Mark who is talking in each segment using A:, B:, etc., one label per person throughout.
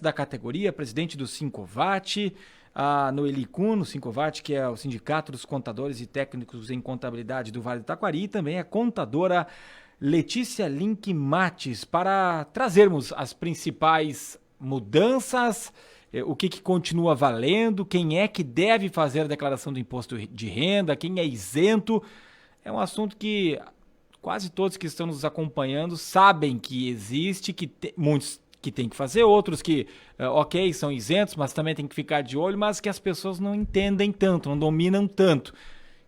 A: da categoria, presidente do Sincovat, a Noeli Kuhn, Sincovat, que é o Sindicato dos Contadores e Técnicos em Contabilidade do Vale do Taquari, e também a contadora Letícia Link Mates, para trazermos as principais mudanças, o que continua valendo, quem é que deve fazer a declaração do imposto de renda, quem é isento. É um assunto que quase todos que estão nos acompanhando sabem que existe, muitos que tem que fazer, outros que, ok, são isentos, mas também tem que ficar de olho, mas que as pessoas não entendem tanto, não dominam tanto.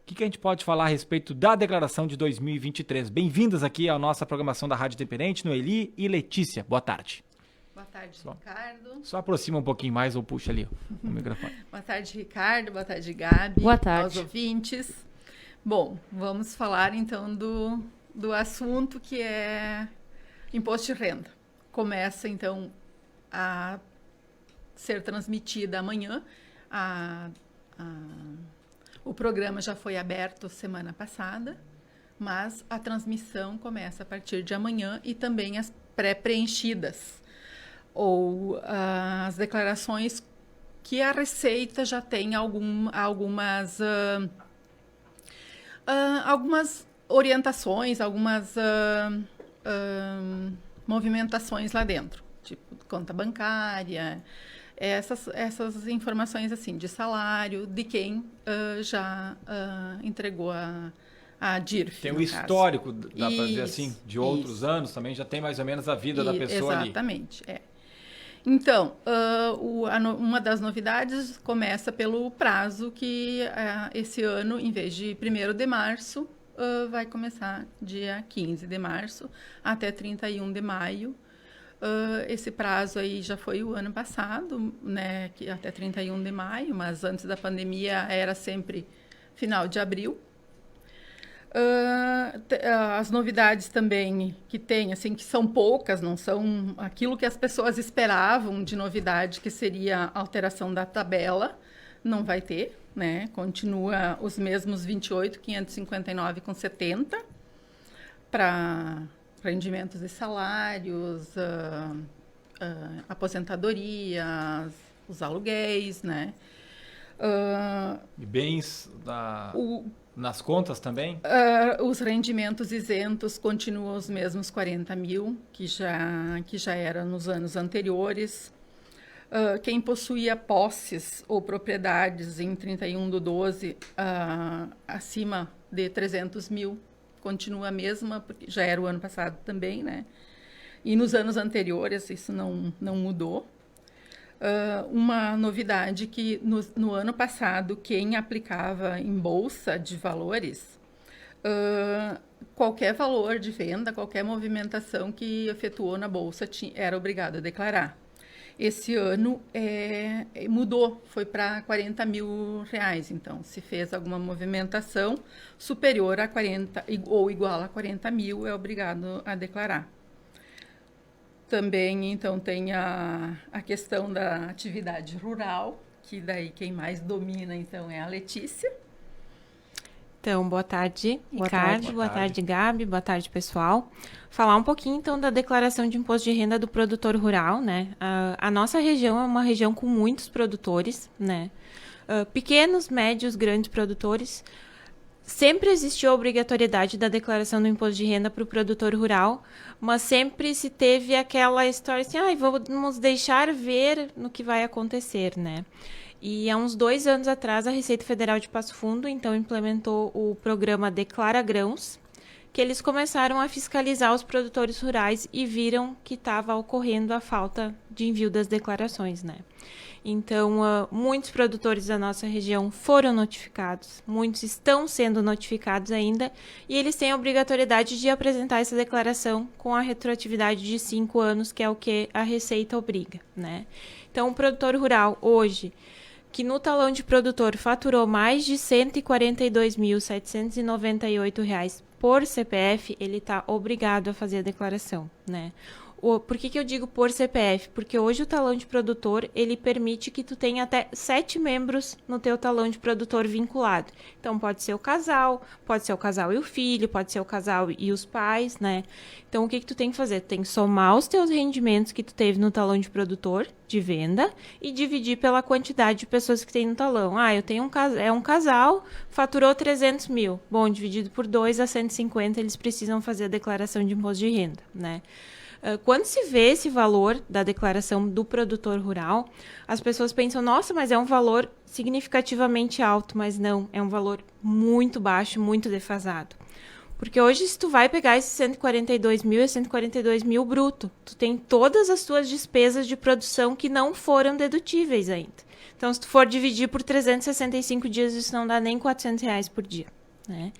A: O que a gente pode falar a respeito da declaração de 2023? Bem-vindas aqui à nossa programação da Rádio Temperente, Noeli e Letícia. Boa tarde.
B: Boa tarde, Ricardo.
A: Só aproxima um pouquinho mais ou puxa ali o microfone.
B: Boa tarde, Ricardo. Boa tarde, Gabi.
C: Boa tarde.
B: Aos ouvintes. Bom, vamos falar então do assunto que é imposto de renda. Começa, então, a ser transmitida amanhã. O programa já foi aberto semana passada, mas a transmissão começa a partir de amanhã e também as pré-preenchidas, ou as declarações que a Receita já tem algumas orientações, algumas movimentações lá dentro, tipo conta bancária, essas informações assim de salário de quem já entregou a DIRF.
A: Tem um histórico, dá para dizer assim, de outros anos também, já tem mais ou menos a vida da pessoa ali.
B: Exatamente, Então, uma das novidades começa pelo prazo que esse ano, em vez de 1º de março, vai começar dia 15 de março até 31 de maio. Esse prazo aí já foi o ano passado, né, que até 31 de maio, mas antes da pandemia era sempre final de abril. As novidades também que tem, assim, que são poucas, não são aquilo que as pessoas esperavam de novidade, que seria a alteração da tabela, não vai ter, né? Continua os mesmos 28.559,70 para rendimentos e salários, aposentadorias, os aluguéis, né?
A: E bens nas contas também?
B: Os rendimentos isentos continuam os mesmos 40 mil, que já era nos anos anteriores. Quem possuía posses ou propriedades em 31/12 acima de 300 mil continua a mesma, porque já era o ano passado também, né? E nos anos anteriores isso não mudou. Uma novidade que no ano passado, quem aplicava em bolsa de valores, qualquer valor de venda, qualquer movimentação que efetuou na bolsa era obrigado a declarar. Esse ano mudou, foi para 40 mil reais. Então, se fez alguma movimentação superior a 40 ou igual a 40 mil, é obrigado a declarar. Também, então, tem a questão da atividade rural, que daí quem mais domina, então, é a Letícia.
C: Então, boa tarde, Ricardo, boa tarde, Gabi, boa tarde, pessoal. Falar um pouquinho, então, da declaração de imposto de renda do produtor rural, né? A nossa região é uma região com muitos produtores, né? Pequenos, médios, grandes produtores. Sempre existiu a obrigatoriedade da declaração do imposto de renda para o produtor rural, mas sempre se teve aquela história assim, vamos deixar ver no que vai acontecer, né? E há uns 2 anos atrás, a Receita Federal de Passo Fundo, então, implementou o programa Declara Grãos, que eles começaram a fiscalizar os produtores rurais e viram que estava ocorrendo a falta de envio das declarações, né? Então, muitos produtores da nossa região foram notificados, muitos estão sendo notificados ainda, e eles têm a obrigatoriedade de apresentar essa declaração com a retroatividade de 5 anos, que é o que a Receita obriga, né? Então, o produtor rural, hoje, que no talão de produtor faturou mais de R$ 142.798 por CPF, ele está obrigado a fazer a declaração, né? Por que eu digo por CPF? Porque hoje o talão de produtor, ele permite que tu tenha até 7 membros no teu talão de produtor vinculado. Então, pode ser o casal e o filho, pode ser o casal e os pais, né? Então, o que tu tem que fazer? Tu tem que somar os teus rendimentos que tu teve no talão de produtor, de venda, e dividir pela quantidade de pessoas que tem no talão. Eu tenho um casal, faturou 300 mil. Bom, dividido por 2 a 150, eles precisam fazer a declaração de imposto de renda, né? Quando se vê esse valor da declaração do produtor rural, as pessoas pensam, nossa, mas é um valor significativamente alto, mas não, é um valor muito baixo, muito defasado. Porque hoje, se tu vai pegar esses 142 mil, é 142 mil bruto. Tu tem todas as tuas despesas de produção que não foram dedutíveis ainda. Então, se tu for dividir por 365 dias, isso não dá nem R$400 por dia, né?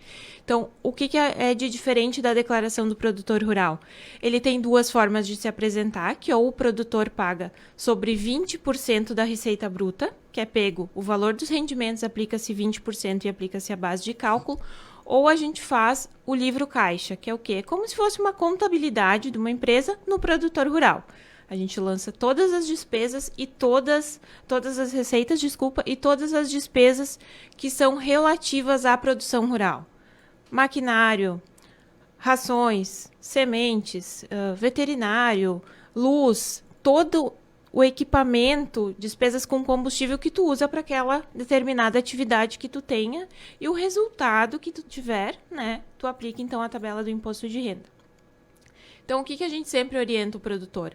C: Então, o que é de diferente da declaração do produtor rural? Ele tem 2 formas de se apresentar, que ou o produtor paga sobre 20% da receita bruta, que é pego o valor dos rendimentos, aplica-se 20% e aplica-se a base de cálculo, ou a gente faz o livro caixa, que é o quê? É como se fosse uma contabilidade de uma empresa no produtor rural. A gente lança todas as despesas e todas as receitas, e todas as despesas que são relativas à produção rural. Maquinário, rações, sementes, veterinário, luz, todo o equipamento, despesas com combustível que tu usa para aquela determinada atividade que tu tenha e o resultado que tu tiver, né, tu aplica então a tabela do imposto de renda. Então, o que a gente sempre orienta o produtor?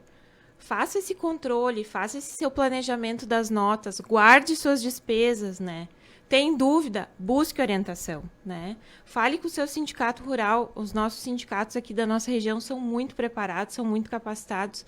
C: Faça esse controle, faça esse seu planejamento das notas, guarde suas despesas, né? Tem dúvida? Busque orientação, né? Fale com o seu sindicato rural. Os nossos sindicatos aqui da nossa região são muito preparados, são muito capacitados.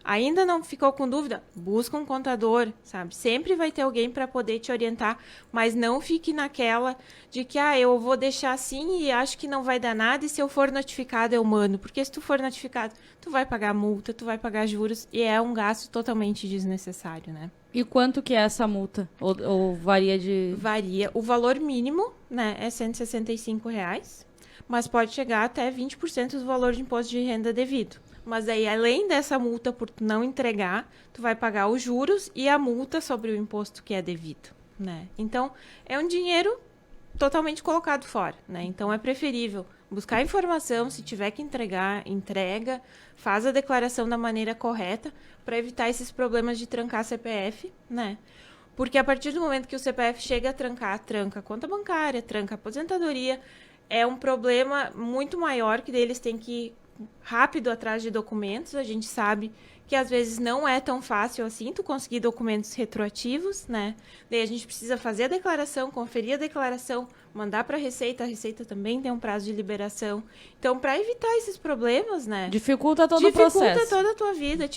C: Ainda não ficou com dúvida? Busca um contador, sabe? Sempre vai ter alguém para poder te orientar, mas não fique naquela de que, eu vou deixar assim e acho que não vai dar nada e se eu for notificado eu mando. Porque se tu for notificado, tu vai pagar multa, tu vai pagar juros e é um gasto totalmente desnecessário, né?
D: E quanto que é essa multa? Ou varia de...
C: Varia. O valor mínimo, né, é R$165, mas pode chegar até 20% do valor de imposto de renda devido. Mas aí, além dessa multa por não entregar, tu vai pagar os juros e a multa sobre o imposto que é devido, né? Então, é um dinheiro totalmente colocado fora, né? Então, é preferível buscar informação, se tiver que entregar, entrega, faz a declaração da maneira correta para evitar esses problemas de trancar CPF, né? Porque a partir do momento que o CPF chega a tranca a conta bancária, tranca a aposentadoria, é um problema muito maior que eles têm que ir rápido atrás de documentos. A gente sabe que às vezes não é tão fácil assim tu conseguir documentos retroativos, né? Daí a gente precisa fazer a declaração, conferir a declaração, mandar para a Receita também tem um prazo de liberação. Então, para evitar esses problemas, né?
D: Dificulta todo o processo.
C: Dificulta toda a tua vida,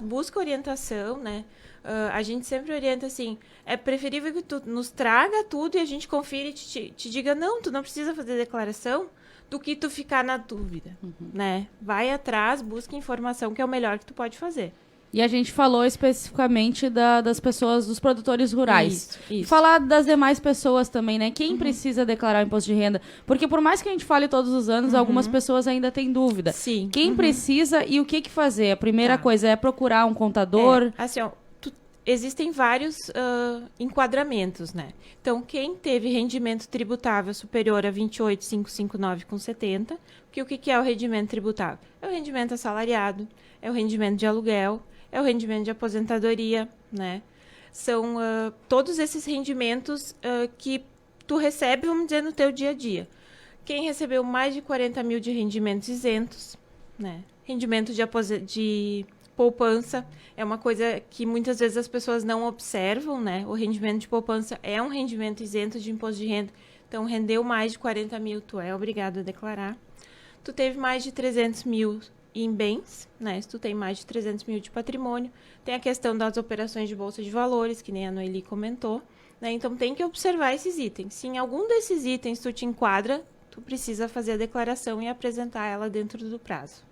C: busca orientação, né? A gente sempre orienta assim, é preferível que tu nos traga tudo e a gente confira e te diga, não, tu não precisa fazer declaração, do que tu ficar na dúvida, né? Vai atrás, busca informação, que é o melhor que tu pode fazer.
D: E a gente falou especificamente das pessoas, dos produtores rurais.
C: Isso.
D: Falar das demais pessoas também, né? Quem precisa declarar o imposto de renda? Porque por mais que a gente fale todos os anos, algumas pessoas ainda têm dúvida.
C: Sim.
D: Quem precisa e o que fazer? A primeira coisa é procurar um contador.
C: Assim, existem vários enquadramentos, né? Então, quem teve rendimento tributável superior a 28.559,70, o que é o rendimento tributável? É o rendimento assalariado, é o rendimento de aluguel, é o rendimento de aposentadoria, né? São todos esses rendimentos que tu recebe, vamos dizer, no teu dia a dia. Quem recebeu mais de 40 mil de rendimentos isentos, né? Rendimento de poupança é uma coisa que muitas vezes as pessoas não observam, né? O rendimento de poupança é um rendimento isento de imposto de renda. Então, rendeu mais de 40 mil, tu é obrigado a declarar. Tu teve mais de 300 mil em bens, né? Se tu tem mais de 300 mil de patrimônio. Tem a questão das operações de bolsa de valores, que nem a Noeli comentou, né? Então, tem que observar esses itens. Se em algum desses itens tu te enquadra, tu precisa fazer a declaração e apresentar ela dentro do prazo.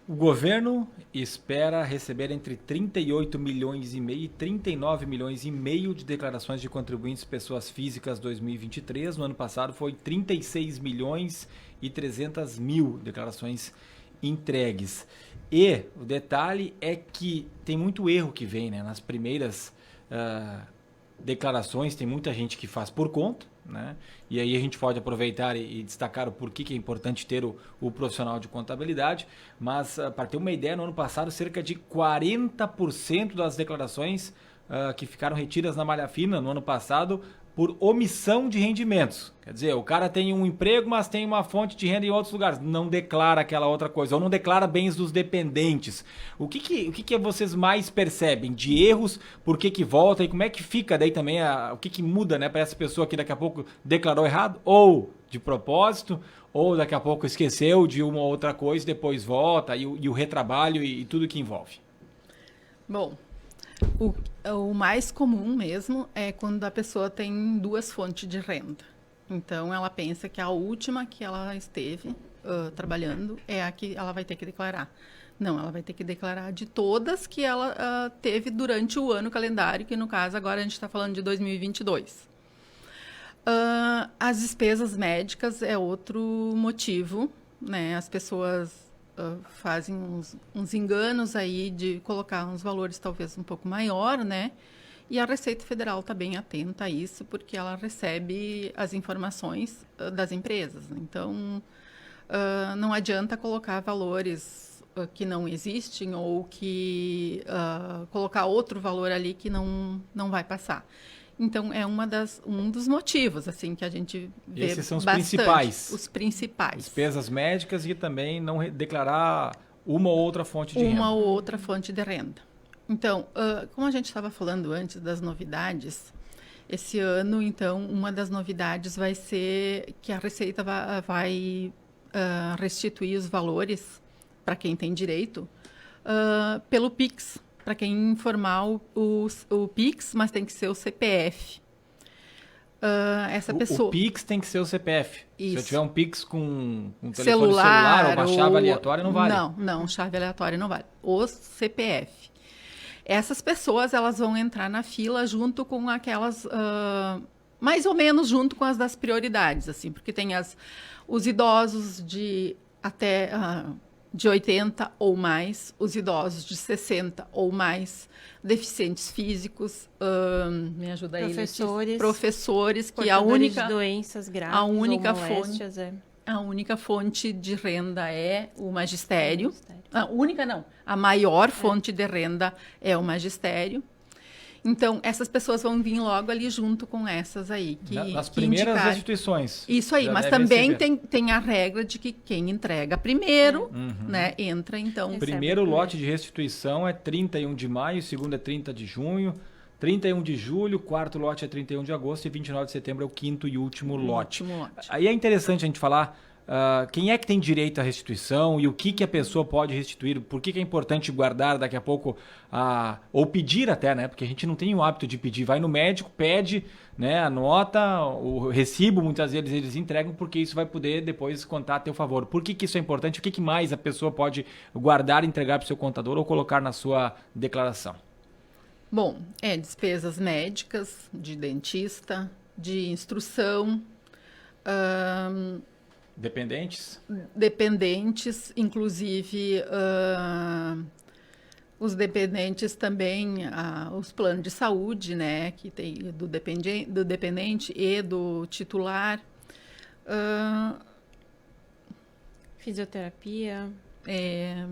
A: O governo espera receber entre 38 milhões e meio e 39 milhões e meio de declarações de contribuintes pessoas físicas 2023. No ano passado foi 36 milhões e 300 mil declarações entregues. E o detalhe é que tem muito erro que vem, né? Nas primeiras declarações, tem muita gente que faz por conta, né? E aí a gente pode aproveitar e destacar o porquê que é importante ter o profissional de contabilidade. Mas, para ter uma ideia, no ano passado, cerca de 40% das declarações que ficaram retidas na malha fina no ano passado por omissão de rendimentos. Quer dizer, o cara tem um emprego, mas tem uma fonte de renda em outros lugares. Não declara aquela outra coisa, ou não declara bens dos dependentes. O que vocês mais percebem de erros? Por que volta? E como é que fica daí também, o que muda, né, para essa pessoa que daqui a pouco declarou errado? Ou de propósito, ou daqui a pouco esqueceu de uma outra coisa, depois volta, e o retrabalho e tudo que envolve.
B: Bom, o mais comum mesmo é quando a pessoa tem 2 fontes de renda. Então, ela pensa que a última que ela esteve trabalhando é a que ela vai ter que declarar. Não, ela vai ter que declarar de todas que ela teve durante o ano calendário, que no caso agora a gente está falando de 2022. As despesas médicas é outro motivo, né? As pessoas fazem uns enganos aí de colocar uns valores talvez um pouco maior, né? E a Receita Federal está bem atenta a isso, porque ela recebe as informações das empresas. Então, não adianta colocar valores que não existem ou que colocar outro valor ali que não vai passar. Então, é um dos motivos, assim, que a gente vê.
A: Esses são os
B: bastante,
A: principais.
B: Os principais.
A: Despesas médicas e também não declarar uma ou outra fonte de renda.
B: Uma ou outra fonte de renda. Então, como a gente estava falando antes das novidades, esse ano, então, uma das novidades vai ser que a Receita vai restituir os valores para quem tem direito pelo Pix. Para quem informar o Pix, mas tem que ser o CPF. Essa pessoa...
A: O Pix tem que ser o CPF.
B: Isso.
A: Se eu tiver um Pix com um telefone
B: celular
A: ou uma chave aleatória, não vale.
B: Não, chave aleatória não vale. O CPF. Essas pessoas, elas vão entrar na fila junto com aquelas... mais ou menos junto com as das prioridades, assim, porque tem os idosos de até... de 80 ou mais, os idosos de 60 ou mais, deficientes físicos, me ajuda aí, professores, que a única
C: de doenças graves,
B: a única
C: ou moléstias,
B: fonte, a única fonte de renda é o magistério. A única não, a maior fonte de renda é o magistério. Então, essas pessoas vão vir logo ali junto com essas aí.
A: Nas primeiras restituições.
B: Isso aí, mas também tem a regra de que quem entrega primeiro, né, entra então.
A: O primeiro lote de restituição é 31 de maio, o segundo é 30 de junho, 31 de julho, quarto lote é 31 de agosto e 29 de setembro é o quinto e último lote. Aí é interessante a gente falar quem é que tem direito à restituição e o que a pessoa pode restituir, por que é importante guardar daqui a pouco, ou pedir até, né? Porque a gente não tem o hábito de pedir, vai no médico, pede, né, anota, o recibo muitas vezes eles entregam, porque isso vai poder depois contar a teu favor. Por que isso é importante? O que mais a pessoa pode guardar, entregar para o seu contador ou colocar na sua declaração?
B: Bom, despesas médicas, de dentista, de instrução, Dependentes, inclusive os dependentes também, os planos de saúde, né, que tem do dependente e do titular.
C: Fisioterapia,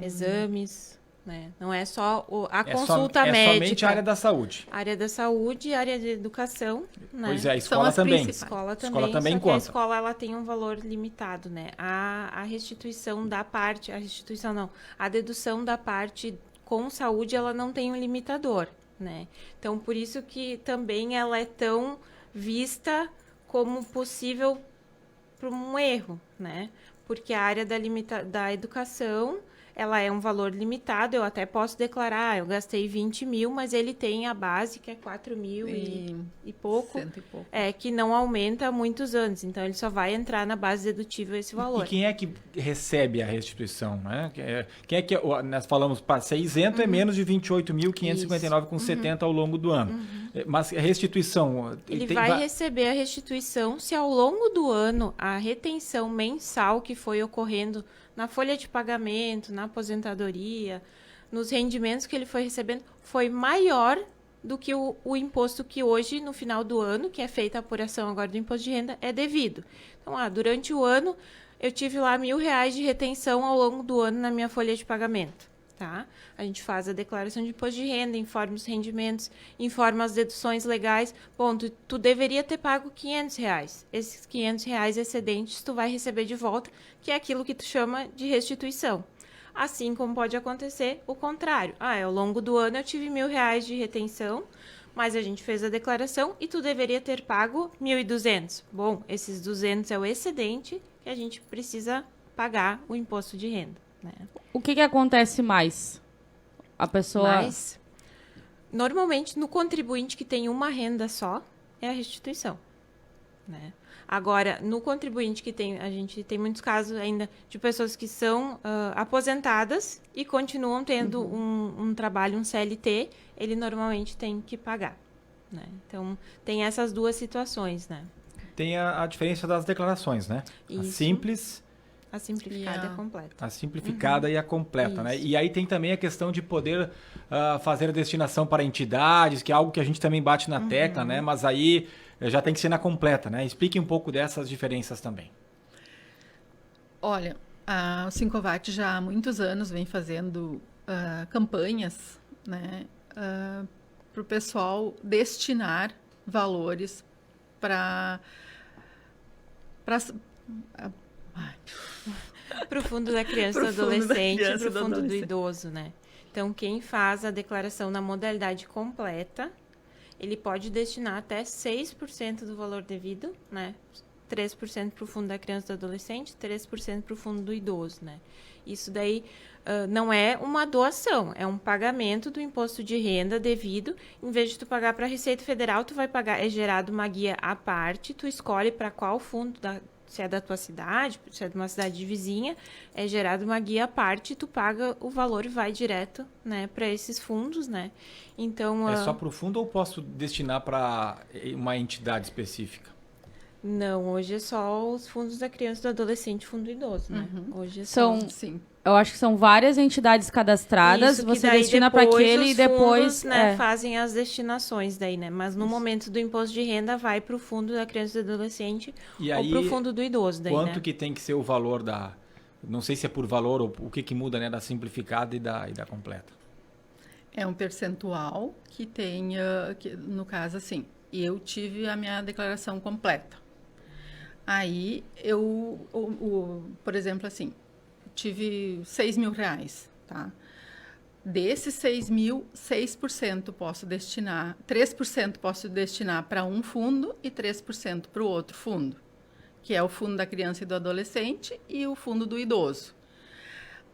C: exames, né? Não é só a consulta médica.
A: É somente a área da saúde.
C: Área da saúde, área de educação, né?
A: Pois é, a escola também.
C: Escola
A: também
C: só
A: conta.
C: Que a escola ela tem um valor limitado, né? A restituição da parte, a dedução da parte com saúde, ela não tem um limitador, né? Então, por isso que também ela é tão vista como possível para um erro, né? Porque a área da educação, ela é um valor limitado, eu até posso declarar, eu gastei 20 mil, mas ele tem a base, que é 4 mil e pouco, que não aumenta há muitos anos, então ele só vai entrar na base dedutível esse valor.
A: E quem é que recebe a restituição, né? Quem é que, nós falamos, para ser isento é menos de 28.559,70 ao longo do ano. Mas a restituição...
C: Ele vai receber a restituição se ao longo do ano a retenção mensal que foi ocorrendo na folha de pagamento, na aposentadoria, nos rendimentos que ele foi recebendo, foi maior do que o imposto que hoje, no final do ano, que é feita a apuração agora do imposto de renda, é devido. Então, durante o ano, eu tive lá R$1.000 de retenção ao longo do ano na minha folha de pagamento. Tá? A gente faz a declaração de imposto de renda, informa os rendimentos, informa as deduções legais. Bom, tu deveria ter pago R$500. Esses R$500 excedentes tu vai receber de volta, que é aquilo que tu chama de restituição. Assim como pode acontecer o contrário. Ao longo do ano eu tive R$1.000 de retenção, mas a gente fez a declaração e tu deveria ter pago 1.200. Bom, esses 200 é o excedente que a gente precisa pagar o imposto de renda, né?
D: O que acontece mais? A pessoa...
C: Normalmente, no contribuinte que tem uma renda só, é a restituição, né? Agora, no contribuinte que tem... A gente tem muitos casos ainda de pessoas que são aposentadas e continuam tendo um trabalho, um CLT, ele normalmente tem que pagar, né? Então, tem essas duas situações, né?
A: Tem a diferença das declarações, né?
C: Isso.
A: A simples...
C: A simplificada e a completa.
A: A simplificada e a completa, né? E aí tem também a questão de poder fazer a destinação para entidades, que é algo que a gente também bate na tecla, né? Mas aí já tem que ser na completa, né? Explique um pouco dessas diferenças também.
B: Olha, o Sincovat já há muitos anos vem fazendo campanhas, né? Para o pessoal destinar valores para
C: o fundo da criança e do adolescente e para o fundo do idoso, né? Então, quem faz a declaração na modalidade completa, ele pode destinar até 6% do valor devido, né? 3% para o fundo da criança e do adolescente, 3% para o fundo do idoso, né? Isso daí não é uma doação, é um pagamento do imposto de renda devido. Em vez de tu pagar para a Receita Federal, tu vai pagar, é gerado uma guia à parte, tu escolhe para qual fundo se é da tua cidade, se é de uma cidade vizinha, é gerado uma guia à parte, tu paga o valor e vai direto, né, para esses fundos, né? Então,
A: é só para o fundo ou posso destinar para uma entidade específica?
C: Não, hoje é só os fundos da criança, do adolescente e fundo do idoso, né? Hoje é
D: sim. Eu acho que são várias entidades cadastradas,
C: isso,
D: você destina para aquele e depois...
C: Fundos, né, fazem as destinações daí, né? Mas no momento do imposto de renda vai para o fundo da criança e do adolescente ou para o fundo do idoso daí,
A: quanto
C: né?
A: que tem que ser o valor da... Não sei se é por valor ou o que muda, né? Da simplificada e da completa. É
B: um percentual que tem, no caso assim, eu tive a minha declaração completa. Aí por exemplo, assim, tive R$6.000, tá? Desses 6 mil, 6% posso destinar, 3% posso destinar para um fundo e 3% para o outro fundo, que é o fundo da criança e do adolescente e o fundo do idoso.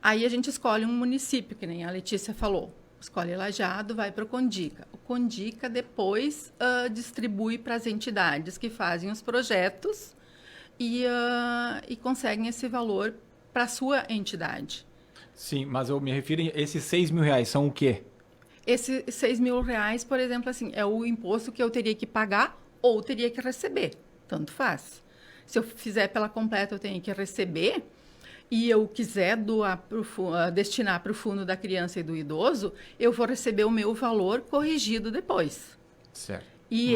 B: Aí a gente escolhe um município, que nem a Letícia falou. Escolhe Lajeado, vai para o Condica. O Condica depois distribui para as entidades que fazem os projetos e conseguem esse valor para a sua entidade.
A: Sim, mas eu me refiro a esses R$6.000 são o quê?
B: Esses R$6.000, por exemplo, assim, é o imposto que eu teria que pagar ou teria que receber. Tanto faz. Se eu fizer pela completa, eu tenho que receber e eu quiser destinar para o fundo da criança e do idoso, eu vou receber o meu valor corrigido depois.
A: Certo.
B: E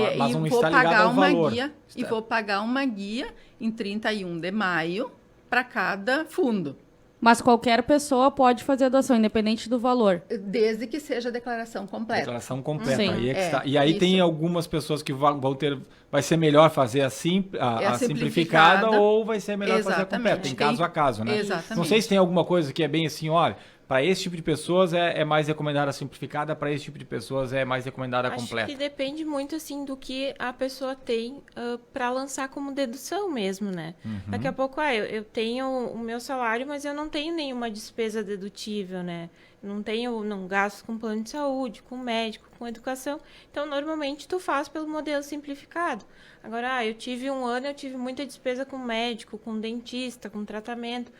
B: vou pagar uma guia, e vou pagar uma guia em 31 de maio para cada fundo.
D: Mas qualquer pessoa pode fazer a doação, independente do valor.
B: Desde que seja a declaração completa.
A: Declaração completa.
D: Sim.
A: Aí e aí tem algumas pessoas que vão ter... Vai ser melhor fazer a simplificada ou vai ser melhor fazer a completa. Tem caso a caso, né?
B: Exatamente.
A: Não sei se tem alguma coisa que é bem assim, olha... Para esse tipo de pessoas é mais recomendada a simplificada, para esse tipo de pessoas é mais recomendada a completa.
C: Acho que depende muito, assim, do que a pessoa tem para lançar como dedução mesmo, né? Daqui a pouco, eu tenho o meu salário, mas eu não tenho nenhuma despesa dedutível, né? Não gasto com plano de saúde, com médico, com educação. Então, normalmente, tu faz pelo modelo simplificado. Agora, eu tive um ano, eu tive muita despesa com médico, com dentista, com tratamento.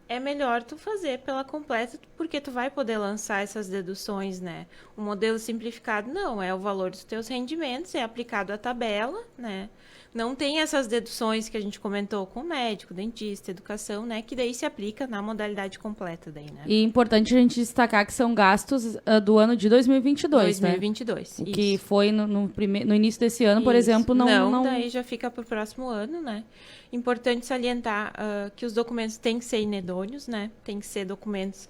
C: é melhor tu fazer pela completa, porque tu vai poder lançar essas deduções, né? O modelo simplificado não, é o valor dos teus rendimentos, é aplicado à tabela, né? Não tem essas deduções que a gente comentou com médico, dentista, educação, né? Que daí se aplica na modalidade completa daí, né?
D: E é importante a gente destacar que são gastos do ano de 2022,
C: 2022,
D: né? O que foi no início desse ano, por exemplo, não...
C: daí já fica para o próximo ano, né? Importante salientar que os documentos têm que ser inedôneos, né? Tem que ser documentos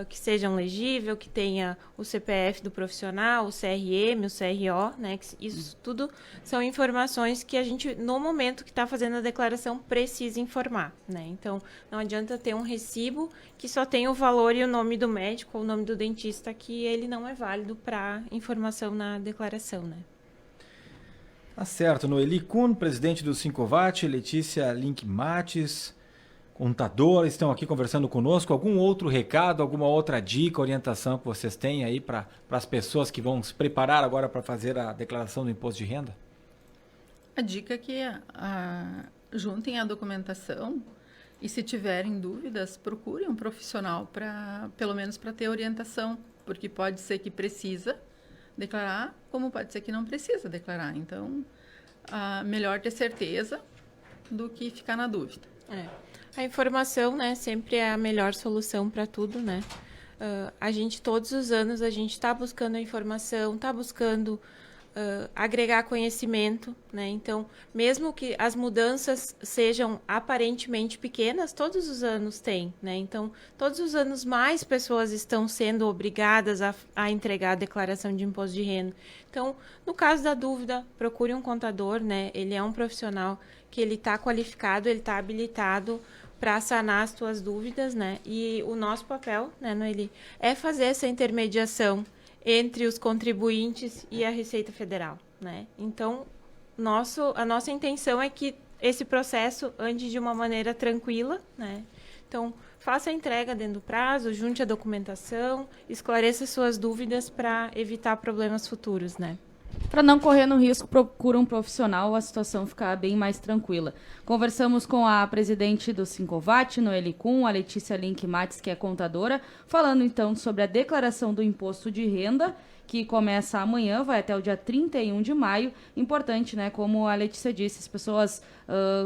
C: que sejam legíveis, que tenha o CPF do profissional, o CRM, o CRO, né? Isso tudo são informações que a gente, no momento que está fazendo a declaração, precisa informar, né? Então, não adianta ter um recibo que só tem o valor e o nome do médico ou o nome do dentista, que ele não é válido para informação na declaração, né?
A: Tá certo. Noeli Kuhn, presidente do Sincovat, Letícia Link Mates, contadora, estão aqui conversando conosco. Algum outro recado, alguma outra dica, orientação que vocês têm aí para as pessoas que vão se preparar agora para fazer a declaração do imposto de renda?
B: A dica é que juntem a documentação e, se tiverem dúvidas, procurem um profissional pelo menos para ter orientação, porque pode ser que precisa declarar, como pode ser que não precisa declarar. Então, melhor ter certeza do que ficar na dúvida.
C: A informação, né, sempre é a melhor solução para tudo, né? A gente, todos os anos, a gente está buscando a informação, está buscando agregar conhecimento, né? Então, mesmo que as mudanças sejam aparentemente pequenas, todos os anos tem, né? Então, todos os anos mais pessoas estão sendo obrigadas a entregar a declaração de imposto de renda. Então, no caso da dúvida, procure um contador, né? Ele é um profissional que ele está qualificado, ele está habilitado para sanar as tuas dúvidas, né? E o nosso papel, né, Noeli, é fazer essa intermediação entre os contribuintes e a Receita Federal, né? Então, a nossa intenção é que esse processo ande de uma maneira tranquila, né? Então, faça a entrega dentro do prazo, junte a documentação, esclareça suas dúvidas para evitar problemas futuros, né?
D: Para não correr no risco, procura um profissional, a situação ficar bem mais tranquila. Conversamos com a presidente do Sincovat, Noeli Kuhn, a Letícia Link Mates, que é contadora, falando então sobre a declaração do imposto de renda, que começa amanhã, vai até o dia 31 de maio. Importante, né? Como a Letícia disse, as pessoas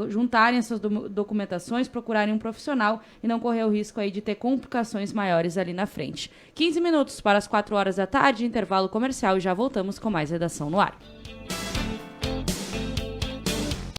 D: juntarem suas documentações, procurarem um profissional e não correr o risco aí de ter complicações maiores ali na frente. 15 minutos para as 4 horas da tarde, intervalo comercial, e já voltamos com mais Redação no Ar.